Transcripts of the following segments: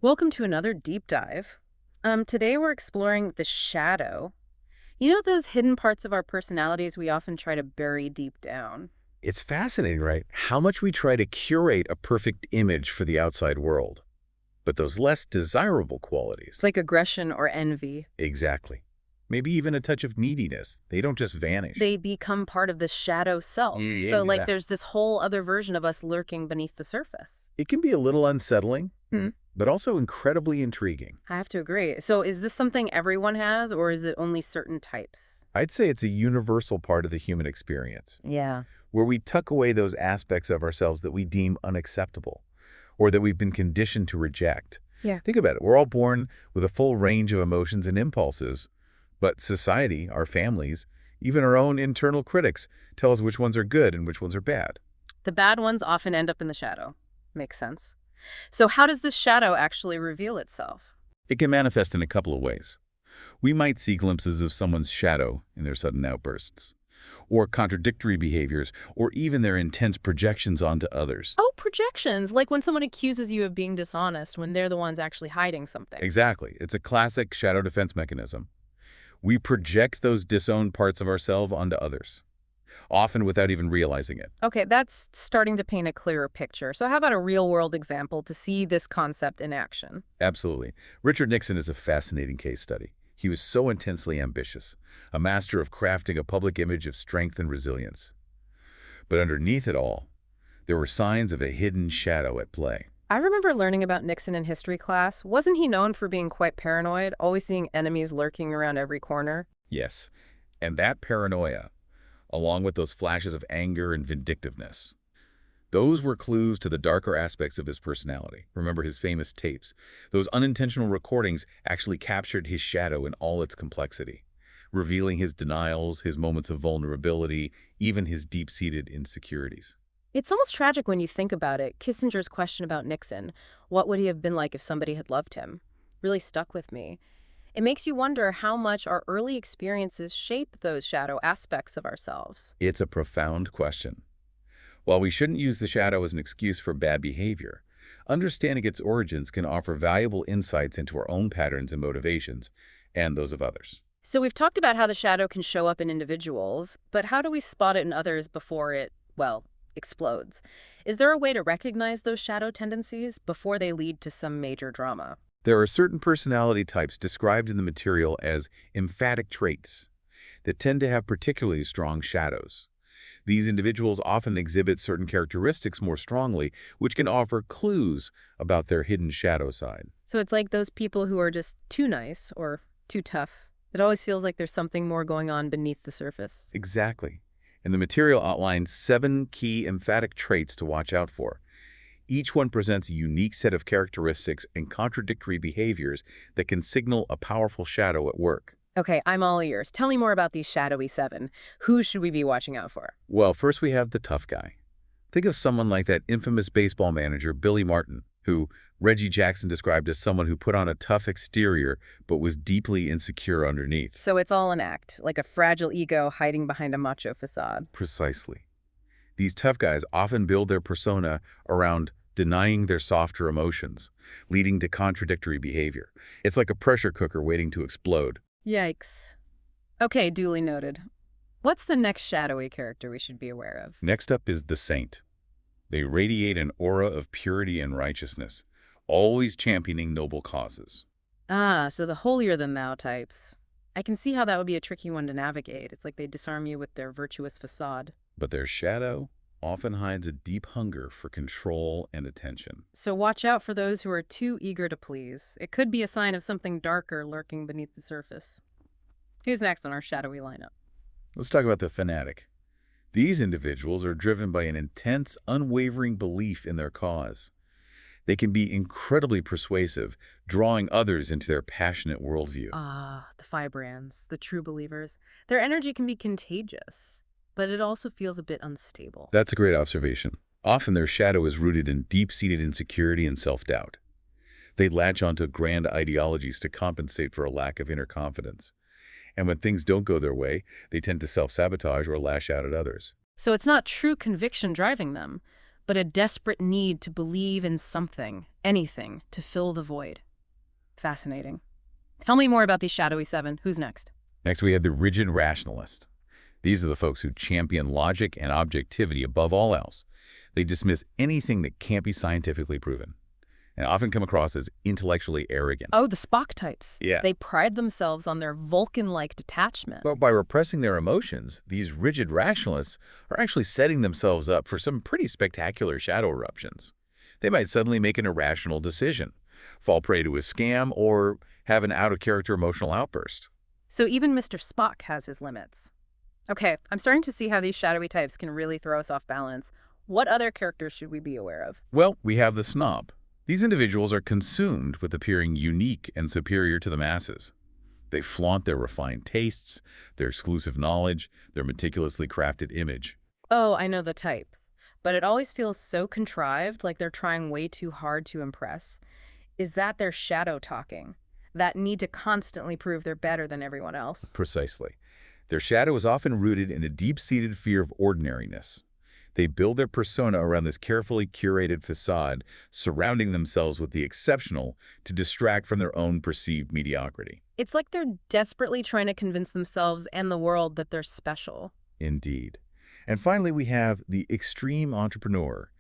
Welcome to another deep dive. Today we're exploring the shadow. You know those hidden parts of our personalities we often try to bury deep down? It's fascinating, right? How much we try to curate a perfect image for the outside world. But those less desirable It's qualities, like aggression or envy. exactly. Maybe even a touch of neediness. They don't just vanish. They become part of the shadow self. So, like, Yeah. there's this whole other version of us lurking beneath the surface. It can be a little unsettling, Hmm. but also incredibly intriguing. I have to agree. So, is this something everyone has, or is it only certain types? I'd say it's a universal part of the human experience, Yeah. where we tuck away those aspects of ourselves that we deem unacceptable, or that we've been conditioned to reject. Yeah. Think about it. We're all born with a full range of emotions and impulses, but society, our families, even our own internal critics tell us which ones are good and which ones are bad. The bad ones often end up in the shadow. Makes sense. So, how does this shadow actually reveal itself? It can manifest in a couple of ways. We might see glimpses of someone's shadow in their sudden outbursts, or contradictory behaviors, or even their intense projections onto others. Oh, projections, like when someone accuses you of being dishonest when they're the ones actually hiding something. Exactly. It's a classic shadow defense mechanism. We project those disowned parts of ourselves onto others, often without even realizing it. Okay, that's starting to paint a clearer picture. So how about a real-world example to see this concept in action? Absolutely. Richard Nixon is a fascinating case study. He was so intensely ambitious, a master of crafting a public image of strength and resilience. But underneath it all, there were signs of a hidden shadow at play. I remember learning about Nixon in history class. Wasn't he known for being quite paranoid, always seeing enemies lurking around every corner? Yes, and that paranoia, along with those flashes of anger and vindictiveness, those were clues to the darker aspects of his personality. Remember his famous tapes. Those unintentional recordings actually captured his shadow in all its complexity, revealing his denials, his moments of vulnerability, even his deep-seated insecurities. It's almost tragic when you think about it. Kissinger's question about Nixon, what would he have been like if somebody had loved him, really stuck with me. It makes you wonder how much our early experiences shape those shadow aspects of ourselves. It's a profound question. While we shouldn't use the shadow as an excuse for bad behavior, understanding its origins can offer valuable insights into our own patterns and motivations, and those of others. So we've talked about how the shadow can show up in individuals, but how do we spot it in others before it, well, explodes? Is there a way to recognize those shadow tendencies before they lead to some major drama? There are certain personality types described in the material as emphatic traits that tend to have particularly strong shadows. These individuals often exhibit certain characteristics more strongly, which can offer clues about their hidden shadow side. So it's like those people who are just too nice or too tough. It always feels like there's something more going on beneath the surface. Exactly. And the material outlines 7 key emphatic traits to watch out for. Each one presents a unique set of characteristics and contradictory behaviors that can signal a powerful shadow at work. Okay, I'm all ears. Tell me more about these shadowy 7. Who should we be watching out for? Well, first we have the tough guy. Think of someone like that infamous baseball manager, Billy Martin, who Reggie Jackson described as someone who put on a tough exterior but was deeply insecure underneath. So it's all an act, like a fragile ego hiding behind a macho facade. Precisely. These tough guys often build their persona around denying their softer emotions, leading to contradictory behavior. It's like a pressure cooker waiting to explode. Yikes. Okay, duly noted. What's the next shadowy character we should be aware of? Next up is the saint. They radiate an aura of purity and righteousness, always championing noble causes. Ah, so the holier-than-thou types. I can see how that would be a tricky one to navigate. It's like they disarm you with their virtuous facade. But their shadow often hides a deep hunger for control and attention. So watch out for those who are too eager to please. It could be a sign of something darker lurking beneath the surface. Who's next on our shadowy lineup? Let's talk about the fanatic. These individuals are driven by an intense, unwavering belief in their cause. They can be incredibly persuasive, drawing others into their passionate worldview. Ah, the firebrands, the true believers. Their energy can be contagious, but it also feels a bit unstable. That's a great observation. Often their shadow is rooted in deep-seated insecurity and self-doubt. They latch onto grand ideologies to compensate for a lack of inner confidence. And when things don't go their way, they tend to self-sabotage or lash out at others. So it's not true conviction driving them, but a desperate need to believe in something, anything, to fill the void. Fascinating. Tell me more about these shadowy seven. Who's next? Next, we have the rigid rationalist. These are the folks who champion logic and objectivity above all else. They dismiss anything that can't be scientifically proven, and often come across as intellectually arrogant. Oh, the Spock types. Yeah. They pride themselves on their Vulcan-like detachment. But by repressing their emotions, these rigid rationalists are actually setting themselves up for some pretty spectacular shadow eruptions. They might suddenly make an irrational decision, fall prey to a scam, or have an out-of-character emotional outburst. So even Mr. Spock has his limits. Okay, I'm starting to see how these shadowy types can really throw us off balance. What other characters should we be aware of? Well, we have the snob. These individuals are consumed with appearing unique and superior to the masses. They flaunt their refined tastes, their exclusive knowledge, their meticulously crafted image. Oh, I know the type. But it always feels so contrived, like they're trying way too hard to impress. Is that their shadow talking? That need to constantly prove they're better than everyone else? Precisely. Their shadow is often rooted in a deep-seated fear of ordinariness. They build their persona around this carefully curated facade, surrounding themselves with the exceptional to distract from their own perceived mediocrity. It's like they're desperately trying to convince themselves and the world that they're special. Indeed. And finally, we have the extreme entrepreneur.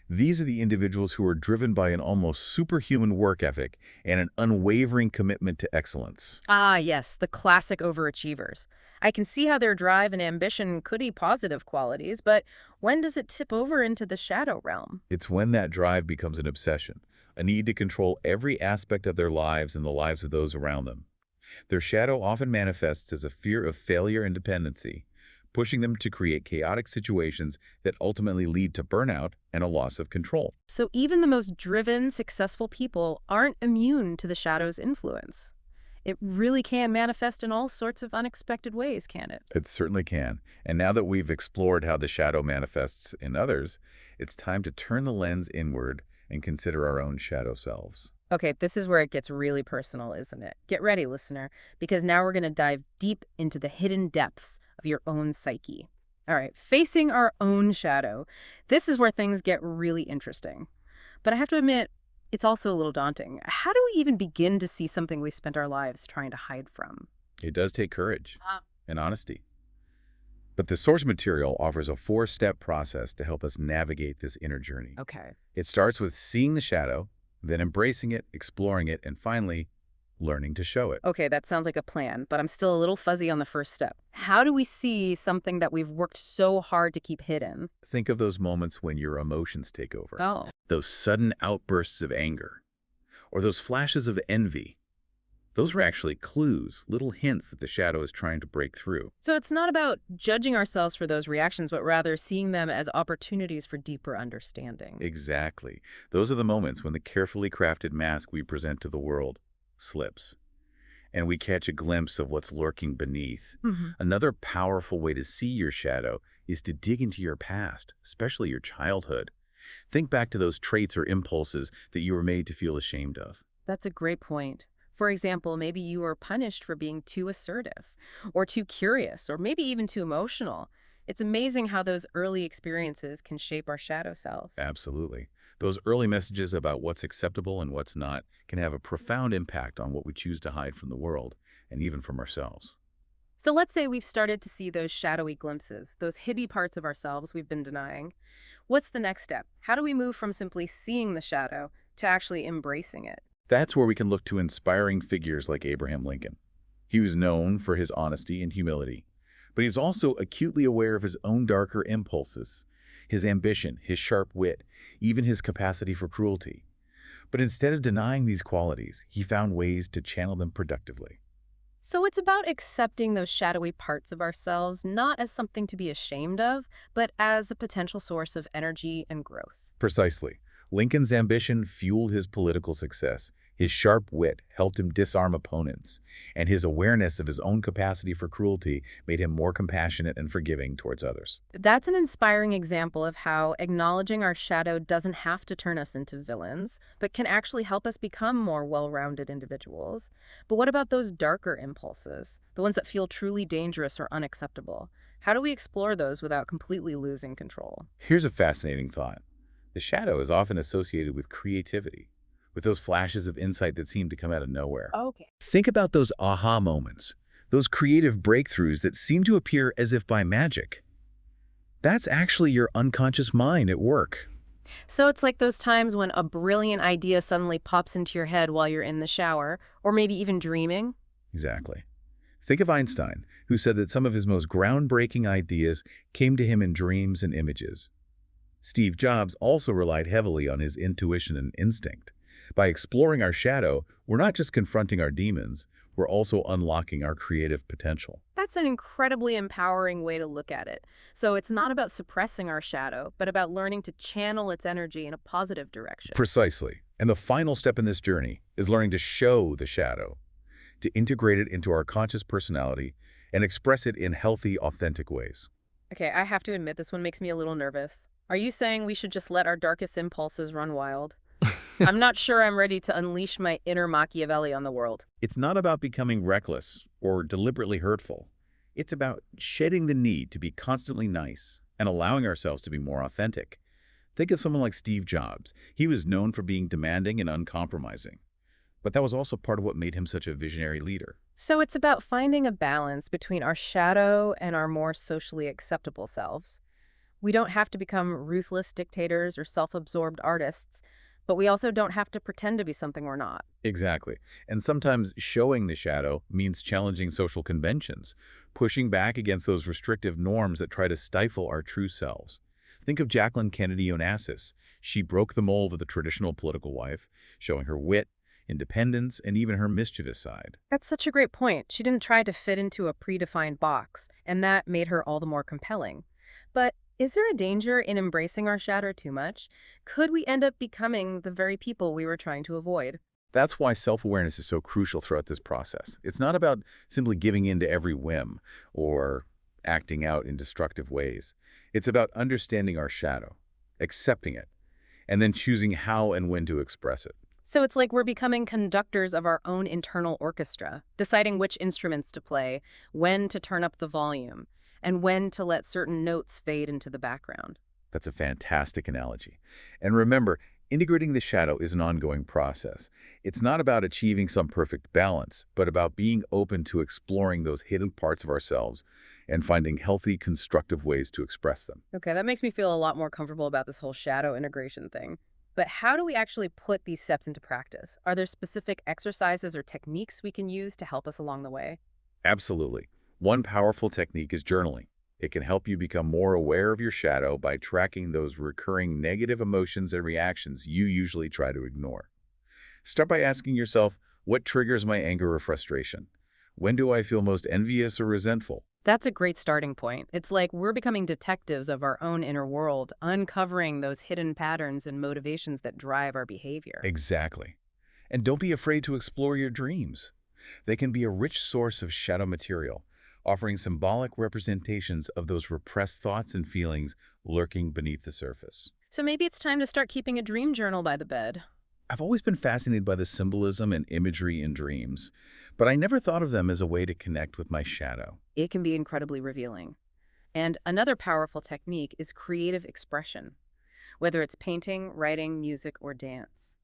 These are the individuals who are driven by an almost superhuman work ethic and an unwavering commitment to excellence. Ah, yes, the classic overachievers. I can see how their drive and ambition could be positive qualities, but when does it tip over into the shadow realm? It's when that drive becomes an obsession, a need to control every aspect of their lives and the lives of those around them. Their shadow often manifests as a fear of failure and dependency, pushing them to create chaotic situations that ultimately lead to burnout and a loss of control. So even the most driven, successful people aren't immune to the shadow's influence. It really can manifest in all sorts of unexpected ways, can it? It certainly can. And now that we've explored how the shadow manifests in others, it's time to turn the lens inward and consider our own shadow selves. Okay, this is where it gets really personal, isn't it? Get ready, listener, because now we're going to dive deep into the hidden depths of your own psyche. All right, facing our own shadow. This is where things get really interesting. But I have to admit, it's also a little daunting. How do we even begin to see something we've spent our lives trying to hide from? It does take courage and honesty. But the source material offers a 4-step process to help us navigate this inner journey. Okay. It starts with seeing the shadow, then embracing it, exploring it, and finally, learning to show it. Okay, that sounds like a plan, but I'm still a little fuzzy on the first step. How do we see something that we've worked so hard to keep hidden? Think of those moments when your emotions take over. Oh. Those sudden outbursts of anger, or those flashes of envy. Those are actually clues, little hints that the shadow is trying to break through. So it's not about judging ourselves for those reactions, but rather seeing them as opportunities for deeper understanding. Exactly. Those are the moments when the carefully crafted mask we present to the world slips, and we catch a glimpse of what's lurking beneath. Another powerful way to see your shadow is to dig into your past, especially your childhood. Think back to those traits or impulses that you were made to feel ashamed of. That's a great point. For example, maybe you were punished for being too assertive, or too curious, or maybe even too emotional. It's amazing how those early experiences can shape our shadow selves. Absolutely. Those early messages about what's acceptable and what's not can have a profound impact on what we choose to hide from the world, and even from ourselves. So let's say we've started to see those shadowy glimpses, those hidden parts of ourselves we've been denying. What's the next step? How do we move from simply seeing the shadow to actually embracing it? That's where we can look to inspiring figures like Abraham Lincoln. He was known for his honesty and humility, but he's also acutely aware of his own darker impulses, his ambition, his sharp wit, even his capacity for cruelty. But instead of denying these qualities, he found ways to channel them productively. So it's about accepting those shadowy parts of ourselves, not as something to be ashamed of, but as a potential source of energy and growth. Precisely. Lincoln's ambition fueled his political success. His sharp wit helped him disarm opponents, and his awareness of his own capacity for cruelty made him more compassionate and forgiving towards others. That's an inspiring example of how acknowledging our shadow doesn't have to turn us into villains, but can actually help us become more well-rounded individuals. But what about those darker impulses, the ones that feel truly dangerous or unacceptable? How do we explore those without completely losing control? Here's a fascinating thought. The shadow is often associated with creativity, with those flashes of insight that seem to come out of nowhere. Okay. Think about those aha moments, those creative breakthroughs that seem to appear as if by magic. That's actually your unconscious mind at work. So it's like those times when a brilliant idea suddenly pops into your head while you're in the shower, or maybe even dreaming. Exactly. Think of Einstein, who said that some of his most groundbreaking ideas came to him in dreams and images. Steve Jobs also relied heavily on his intuition and instinct. By exploring our shadow, we're not just confronting our demons, we're also unlocking our creative potential. That's an incredibly empowering way to look at it. So it's not about suppressing our shadow, but about learning to channel its energy in a positive direction. Precisely. And the final step in this journey is learning to show the shadow, to integrate it into our conscious personality and express it in healthy, authentic ways. Okay, I have to admit this one makes me a little nervous. Are you saying we should just let our darkest impulses run wild? I'm not sure I'm ready to unleash my inner Machiavelli on the world. It's not about becoming reckless or deliberately hurtful. It's about shedding the need to be constantly nice and allowing ourselves to be more authentic. Think of someone like Steve Jobs. He was known for being demanding and uncompromising, but that was also part of what made him such a visionary leader. So it's about finding a balance between our shadow and our more socially acceptable selves. We don't have to become ruthless dictators or self-absorbed artists, but we also don't have to pretend to be something we're not. Exactly. And sometimes showing the shadow means challenging social conventions, pushing back against those restrictive norms that try to stifle our true selves. Think of Jacqueline Kennedy Onassis. She broke the mold of the traditional political wife, showing her wit, independence, and even her mischievous side. That's such a great point. She didn't try to fit into a predefined box, and that made her all the more compelling. But is there a danger in embracing our shadow too much? Could we end up becoming the very people we were trying to avoid? That's why self-awareness is so crucial throughout this process. It's not about simply giving in to every whim or acting out in destructive ways. It's about understanding our shadow, accepting it, and then choosing how and when to express it. So it's like we're becoming conductors of our own internal orchestra, deciding which instruments to play, when to turn up the volume, and when to let certain notes fade into the background. That's a fantastic analogy. And remember, integrating the shadow is an ongoing process. It's not about achieving some perfect balance, but about being open to exploring those hidden parts of ourselves and finding healthy, constructive ways to express them. Okay, that makes me feel a lot more comfortable about this whole shadow integration thing. But how do we actually put these steps into practice? Are there specific exercises or techniques we can use to help us along the way? Absolutely. One powerful technique is journaling. It can help you become more aware of your shadow by tracking those recurring negative emotions and reactions you usually try to ignore. Start by asking yourself, what triggers my anger or frustration? When do I feel most envious or resentful? That's a great starting point. It's like we're becoming detectives of our own inner world, uncovering those hidden patterns and motivations that drive our behavior. Exactly. And don't be afraid to explore your dreams. They can be a rich source of shadow material, offering symbolic representations of those repressed thoughts and feelings lurking beneath the surface. So maybe it's time to start keeping a dream journal by the bed. I've always been fascinated by the symbolism and imagery in dreams, but I never thought of them as a way to connect with my shadow. It can be incredibly revealing. And another powerful technique is creative expression, whether it's painting, writing, music, or dance.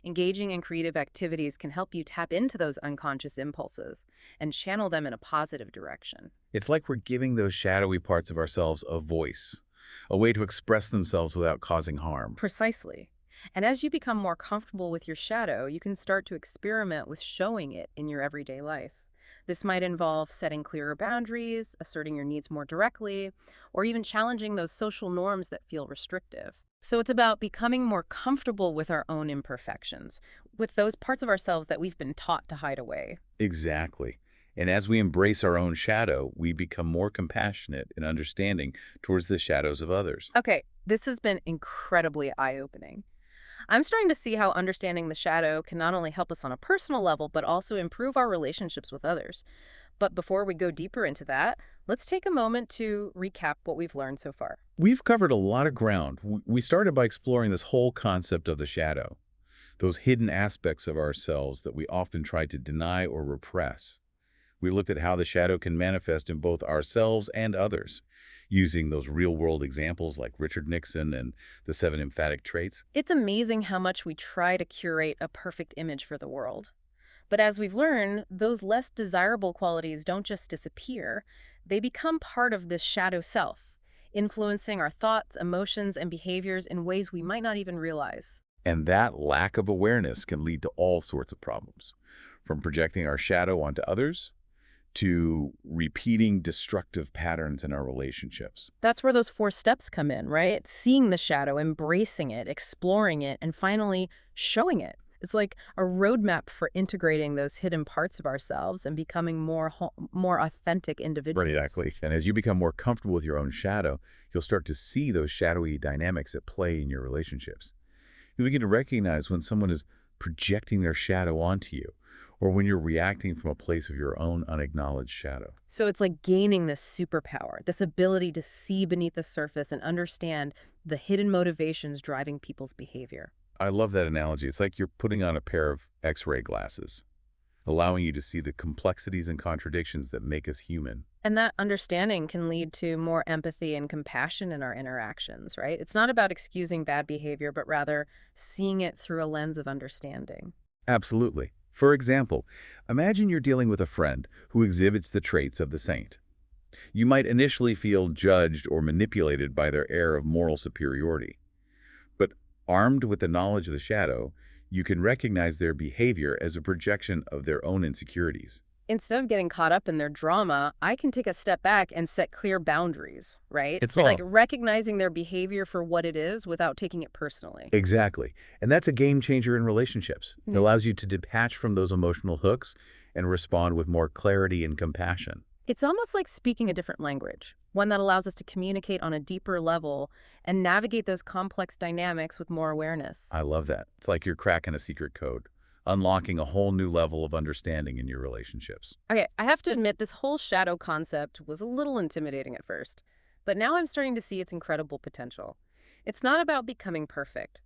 Engaging in creative activities can help you tap into those unconscious impulses and channel them in a positive direction. It's like we're giving those shadowy parts of ourselves a voice, a way to express themselves without causing harm. Precisely. And as you become more comfortable with your shadow, you can start to experiment with showing it in your everyday life. This might involve setting clearer boundaries, asserting your needs more directly, or even challenging those social norms that feel restrictive. So it's about becoming more comfortable with our own imperfections, with those parts of ourselves that we've been taught to hide away. Exactly. And as we embrace our own shadow, we become more compassionate and understanding towards the shadows of others. Okay, this has been incredibly eye-opening. I'm starting to see how understanding the shadow can not only help us on a personal level, but also improve our relationships with others. But before we go deeper into that, let's take a moment to recap what we've learned so far. We've covered a lot of ground. We started by exploring this whole concept of the shadow, those hidden aspects of ourselves that we often try to deny or repress. We looked at how the shadow can manifest in both ourselves and others, using those real-world examples like Richard Nixon and the 7 emphatic traits. It's amazing how much we try to curate a perfect image for the world. But as we've learned, those less desirable qualities don't just disappear, they become part of this shadow self, influencing our thoughts, emotions, and behaviors in ways we might not even realize. And that lack of awareness can lead to all sorts of problems, from projecting our shadow onto others to repeating destructive patterns in our relationships. That's where those 4 steps come in, right? Seeing the shadow, embracing it, exploring it, and finally showing it. It's like a roadmap for integrating those hidden parts of ourselves and becoming more authentic Right, individuals. exactly. And as you become more comfortable with your own shadow, you'll start to see those shadowy dynamics at play in your relationships. You begin to recognize when someone is projecting their shadow onto you, or when you're reacting from a place of your own unacknowledged shadow. So it's like gaining this superpower, this ability to see beneath the surface and understand the hidden motivations driving people's behavior. I love that analogy. It's like you're putting on a pair of X-ray glasses, allowing you to see the complexities and contradictions that make us human. And that understanding can lead to more empathy and compassion in our interactions, right? It's not about excusing bad behavior, but rather seeing it through a lens of understanding. Absolutely. For example, imagine you're dealing with a friend who exhibits the traits of the saint. You might initially feel judged or manipulated by their air of moral superiority. But armed with the knowledge of the shadow, you can recognize their behavior as a projection of their own insecurities. Instead of getting caught up in their drama, I can take a step back and set clear boundaries, right? It's Like all. recognizing their behavior for what it is without taking it personally. Exactly. And that's a game changer in relationships. It Mm. allows you to detach from those emotional hooks and respond with more clarity and compassion. It's almost like speaking a different language, one that allows us to communicate on a deeper level and navigate those complex dynamics with more awareness. I love that. It's like you're cracking a secret code, unlocking a whole new level of understanding in your relationships. Okay, I have to admit this whole shadow concept was a little intimidating at first, but now I'm starting to see its incredible potential. It's not about becoming perfect,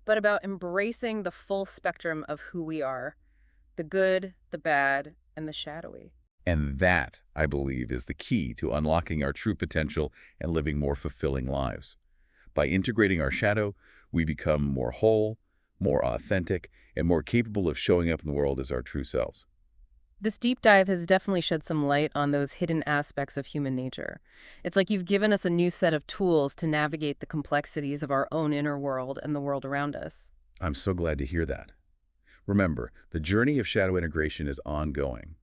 but about embracing the full spectrum of who we are, the good, the bad, and the shadowy. And that, I believe, is the key to unlocking our true potential and living more fulfilling lives. By integrating our shadow, we become more whole, more authentic, and more capable of showing up in the world as our true selves. This deep dive has definitely shed some light on those hidden aspects of human nature. It's like you've given us a new set of tools to navigate the complexities of our own inner world and the world around us. I'm so glad to hear that. Remember, the journey of shadow integration is ongoing.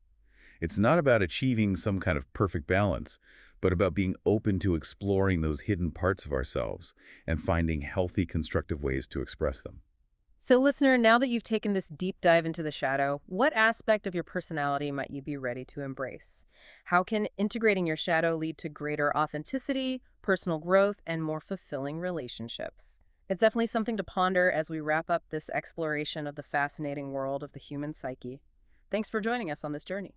It's not about achieving some kind of perfect balance, but about being open to exploring those hidden parts of ourselves and finding healthy, constructive ways to express them. So, listener, now that you've taken this deep dive into the shadow, what aspect of your personality might you be ready to embrace? How can integrating your shadow lead to greater authenticity, personal growth, and more fulfilling relationships? It's definitely something to ponder as we wrap up this exploration of the fascinating world of the human psyche. Thanks for joining us on this journey.